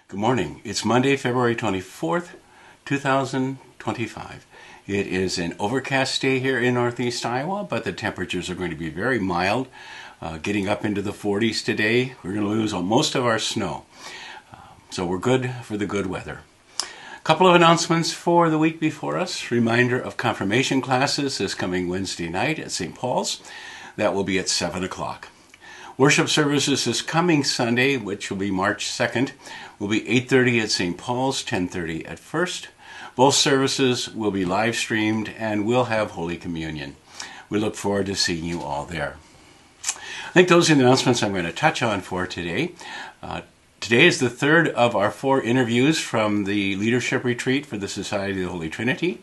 Good morning. It's Monday, February 24th, 2025. It is an overcast day here in northeast Iowa, but the temperatures are going to be very mild, getting up into the 40s today. We're going to lose most of our snow, so we're good for the good weather. A couple of announcements for the week before us. Reminder of confirmation classes this coming Wednesday night at St. Paul's. That will be at 7 o'clock. Worship services this coming Sunday, which will be March 2nd, will be 8:30 at St. Paul's, 10:30 at First. Both services will be live streamed and will have Holy Communion. We look forward to seeing you all there. I think those are the announcements I'm going to touch on for today. Today is the third of our 4 interviews from the leadership retreat for the Society of the Holy Trinity.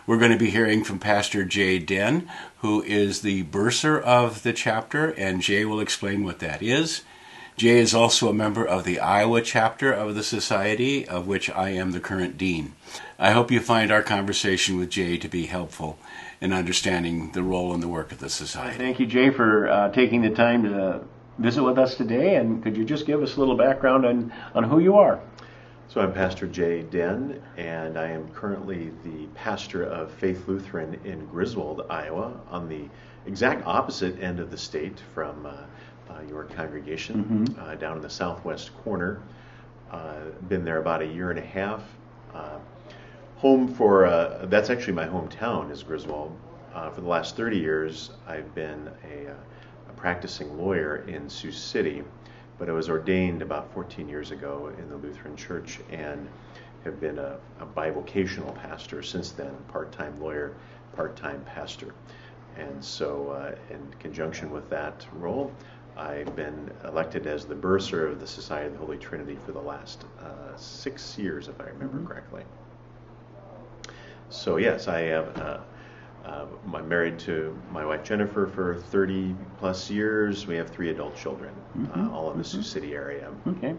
We're going to be hearing from Pastor Jay Den, who is the bursar of the chapter, and Jay will explain what that is. Jay is also a member of the Iowa chapter of the Society, of which I am the current dean. I hope you find our conversation with Jay to be helpful in understanding the role and the work of the Society. Thank you, Jay, for taking the time to visit with us today, and could you just give us a little background on who you are? So I'm Pastor Jay Den, and I am currently the pastor of Faith Lutheran in Griswold, Iowa, on the exact opposite end of the state from your congregation, down in the southwest corner. Been there about a year and a half. Home for, that's actually my hometown is Griswold. For the last 30 years, I've been a practicing lawyer in Sioux City, but I was ordained about 14 years ago in the Lutheran Church and have been a bivocational pastor since then, part-time lawyer, part-time pastor. And so in conjunction with that role, I've been elected as the bursar of the Society of the Holy Trinity for the last 6 years, if I remember correctly. So yes, I have. I'm married to my wife Jennifer for 30 plus years. We have 3 adult children, all in the Sioux City area. Okay.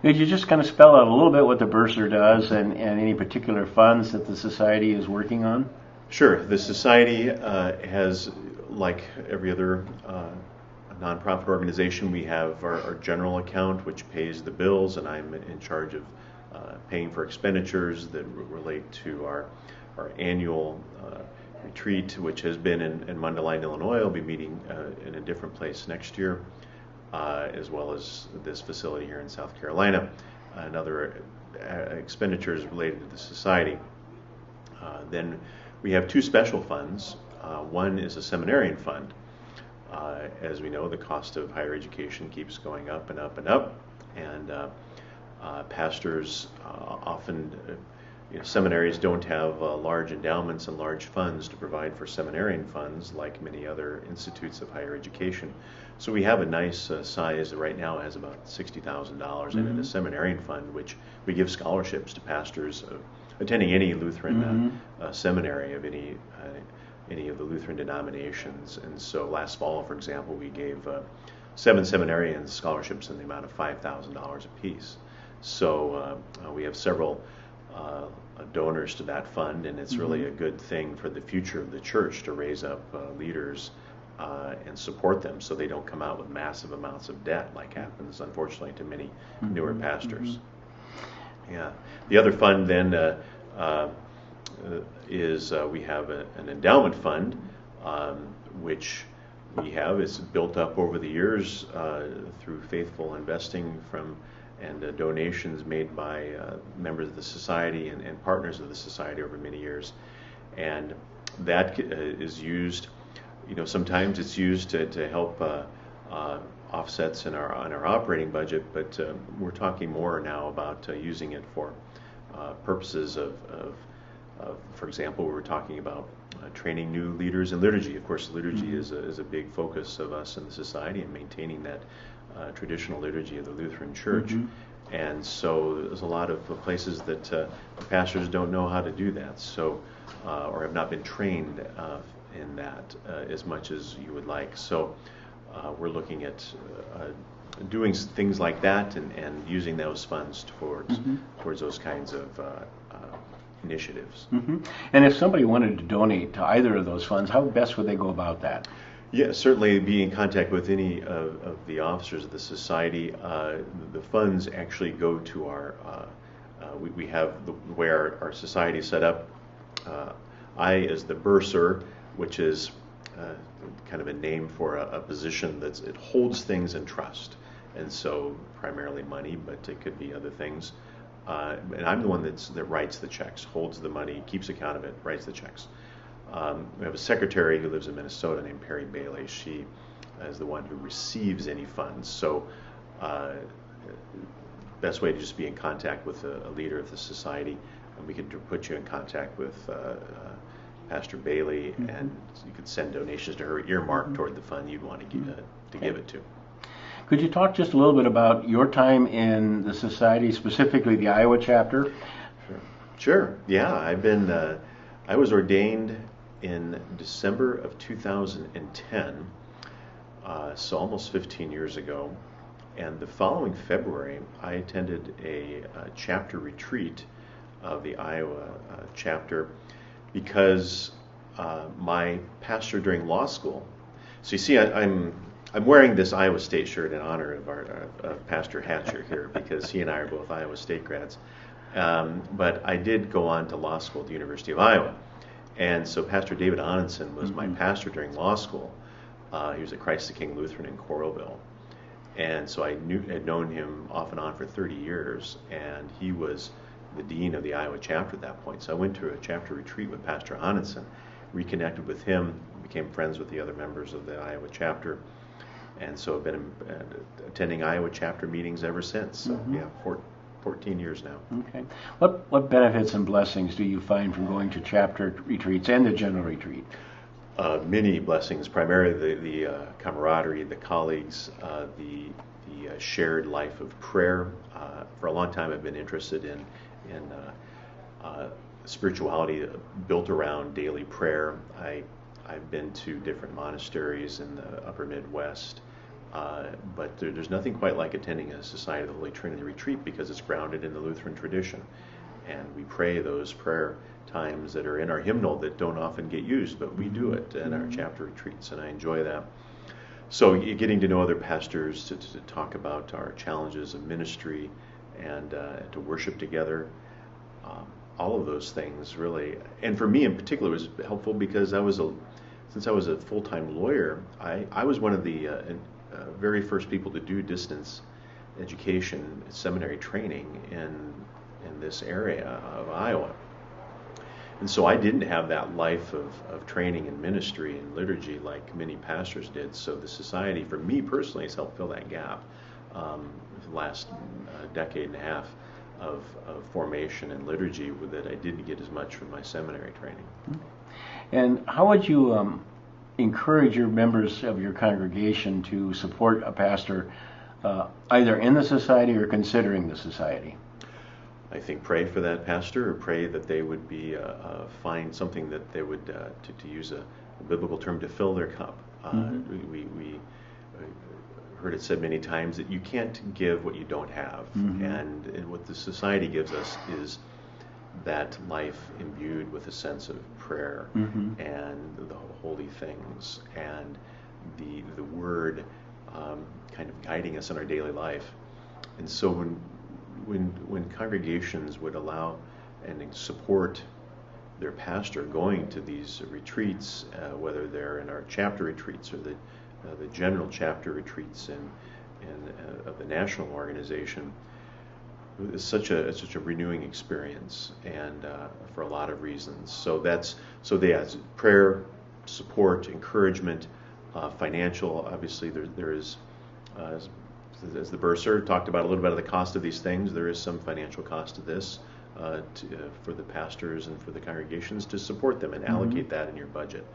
Could you just kind of spell out a little bit what the bursar does and any particular funds that the Society is working on? Sure. The Society has, like every other nonprofit organization, we have our general account, which pays the bills, and I'm in charge of paying for expenditures that relate to our annual retreat, which has been in Mundelein, Illinois. I'll be meeting in a different place next year, as well as this facility here in South Carolina, and other expenditures related to the Society. Then we have 2 special funds. One is a seminarian fund. As we know, the cost of higher education keeps going up and up and up, and pastors often seminaries don't have large endowments and large funds to provide for seminarian funds like many other institutes of higher education. So we have a nice size that right now has about $60,000 in a seminarian fund, which we give scholarships to pastors attending any Lutheran seminary of any of the Lutheran denominations. And so last fall, for example, we gave 7 seminarians scholarships in the amount of $5,000 apiece. So we have several donors to that fund, and it's really a good thing for the future of the church to raise up leaders and support them so they don't come out with massive amounts of debt like happens, unfortunately, to many newer pastors. Yeah. The other fund then is we have an endowment fund, which we have. It's built up over the years through faithful investing from and donations made by members of the Society and partners of the Society over many years. And that is used, sometimes it's used to help offsets in our operating budget, but we're talking more now about using it for purposes of, for example, we were talking about training new leaders in liturgy. Of course, liturgy is a big focus of us in the Society and maintaining that traditional liturgy of the Lutheran Church. And so there's a lot of places that pastors don't know how to do that, so or have not been trained in that as much as you would like. So we're looking at doing things like that and using those funds towards those kinds of initiatives. And if somebody wanted to donate to either of those funds, how best would they go about that? Yeah, certainly be in contact with any of the officers of the society. The funds actually go to we have the way our society is set up. I, as the bursar, which is kind of a name for a position it holds things in trust. And so primarily money, but it could be other things. And I'm the one that writes the checks, holds the money, keeps account of it, writes the checks. We have a secretary who lives in Minnesota named Perry Bailey. She is the one who receives any funds. So best way to just be in contact with a leader of the society, and we could put you in contact with Pastor Bailey, and you could send donations to her earmarked toward the fund you'd want to give it to. Could you talk just a little bit about your time in the society, specifically the Iowa chapter? Sure. Yeah, I was ordained in December of 2010, so almost 15 years ago. And the following February, I attended a chapter retreat of the Iowa chapter because my pastor during law school. So you see, I'm wearing this Iowa State shirt in honor of our Pastor Hatcher here because he and I are both Iowa State grads. But I did go on to law school at the University of Iowa. And so Pastor David Onenson was my pastor during law school. He was at Christ the King Lutheran in Coralville. And so I had known him off and on for 30 years, and he was the dean of the Iowa chapter at that point. So I went to a chapter retreat with Pastor Onenson, reconnected with him, became friends with the other members of the Iowa chapter, and so I've been attending Iowa chapter meetings ever since. So yeah, 14 years now. Okay. What benefits and blessings do you find from going to chapter retreats and the general retreat? Many blessings, primarily the camaraderie, the colleagues, the shared life of prayer. For a long time, I've been interested in spirituality built around daily prayer. I've been to different monasteries in the upper Midwest, but there's nothing quite like attending a Society of the Holy Trinity retreat because it's grounded in the Lutheran tradition. And we pray those prayer times that are in our hymnal that don't often get used, but we do it in our chapter retreats, and I enjoy that. So getting to know other pastors to talk about our challenges of ministry and to worship together, all of those things really, and for me in particular, was helpful because since I was a full-time lawyer, I was one of the very first people to do distance education, seminary training in this area of Iowa. And so I didn't have that life of training and ministry and liturgy like many pastors did. So the society, for me personally, has helped fill that gap the last decade and a half of formation and liturgy that I didn't get as much from my seminary training. And how would you encourage your members of your congregation to support a pastor either in the society or considering the society? I think pray for that pastor, or pray that they would find something that they would, to use a biblical term, to fill their cup. We heard it said many times that you can't give what you don't have, and what the society gives us is that life imbued with a sense of prayer and the holy things and the Word kind of guiding us in our daily life. And so when congregations would allow and support their pastor going to these retreats, whether they're in our chapter retreats or the general chapter retreats of the national organization, it's such a renewing experience, and for a lot of reasons. So prayer, support, encouragement, financial. Obviously, there is. As the bursar talked about a little bit of the cost of these things, there is some financial cost to this for the pastors and for the congregations to support them and allocate that in your budget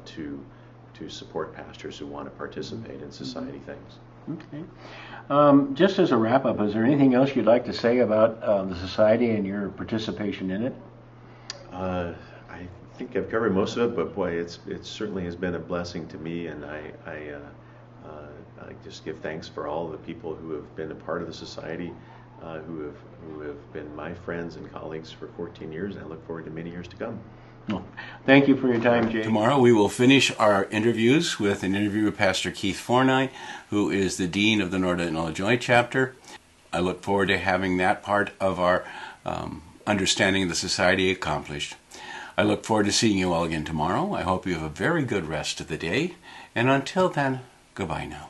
to support pastors who want to participate in society things. Okay. Just as a wrap-up, is there anything else you'd like to say about the society and your participation in it? I think I've covered most of it, but boy, it certainly has been a blessing to me, and I just give thanks for all the people who have been a part of the society, who have been my friends and colleagues for 14 years, and I look forward to many years to come. Well, thank you for your time, Jay. Tomorrow we will finish our interviews with an interview with Pastor Keith Forney, who is the Dean of the Northern Illinois chapter. I look forward to having that part of our understanding of the society accomplished. I look forward to seeing you all again tomorrow. I hope you have a very good rest of the day. And until then, goodbye now.